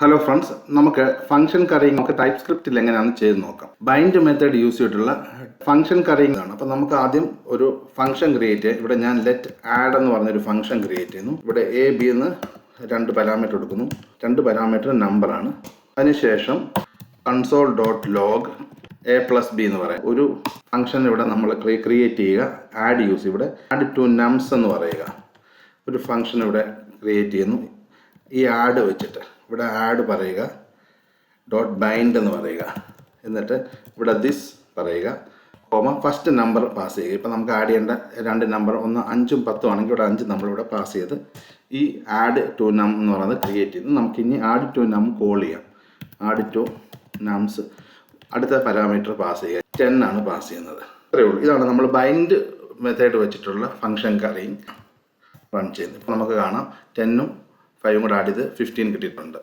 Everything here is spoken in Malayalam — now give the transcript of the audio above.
ഹലോ ഫ്രണ്ട്സ്, നമുക്ക് ഫംഗ്ഷൻ കറിയിങ് നമുക്ക് ടൈപ്പ് സ്ക്രിപ്റ്റിൽ എങ്ങനെയാണ് ചെയ്ത് നോക്കാം. ബൈൻഡ് മെത്തേഡ് യൂസ് ചെയ്തിട്ടുള്ള ഫംഗ്ഷൻ കറിയിങ് ആണ്. അപ്പോൾ നമുക്ക് ആദ്യം ഒരു ഫംഗ്ഷൻ ക്രിയേറ്റ് ചെയ്യാം. ഇവിടെ ഞാൻ ലെറ്റ് ആഡ് എന്ന് പറഞ്ഞൊരു ഫംഗ്ഷൻ ക്രിയേറ്റ് ചെയ്യുന്നു. ഇവിടെ എ ബി എന്ന് രണ്ട് പാരാമീറ്റർ എടുക്കുന്നു. രണ്ട് പാരാമീറ്റർ നമ്പറാണ്. അതിനുശേഷം console dot log A plus B എന്ന് പറയാം. ഒരു ഫംഗ്ഷൻ ഇവിടെ നമ്മൾ ക്രിയേറ്റ് ചെയ്യുക. ആഡ് യൂസ് ഇവിടെ ആഡ് ടു നംസ് എന്ന് പറയുക. ഒരു ഫംഗ്ഷൻ ഇവിടെ ക്രിയേറ്റ് ചെയ്യുന്നു. ഈ ആഡ് വെച്ചിട്ട് ഇവിടെ ആഡ് പറയുക, ഡോട്ട് ബൈൻഡ് എന്ന് പറയുക, എന്നിട്ട് ഇവിടെ ദിസ് പറയുക, ഫസ്റ്റ് നമ്പർ പാസ് ചെയ്യുക. ഇപ്പോൾ നമുക്ക് ആഡ് ചെയ്യേണ്ട രണ്ട് നമ്പർ ഒന്ന് 5ഉം 10ഉം ആണെങ്കിൽ ഇവിടെ 5 നമ്മളിവിടെ പാസ് ചെയ്ത് ഈ ആഡ് ടു നം എന്ന് പറയുന്നത് ക്രിയേറ്റ് ചെയ്ത് നമുക്കിനി ആഡ് ടു നം കോൾ ചെയ്യാം. ആഡ് ടു നംസ് അടുത്ത പാരാമീറ്റർ പാസ് ചെയ്യുക. 10 ആണ് പാസ് ചെയ്യുന്നത്. അത്രയേ ഉള്ളൂ. ഇതാണ് നമ്മൾ ബൈൻഡ് മെത്തേഡ് വെച്ചിട്ടുള്ള ഫംഗ്ഷൻ കറിയിങ് റൺ ചെയ്യുന്നത്. ഇപ്പോൾ നമുക്ക് കാണാം 10ഉം 5ഉം കൂടെ ആഡ് ചെയ്ത് 15 കിട്ടിയിട്ടുണ്ട്.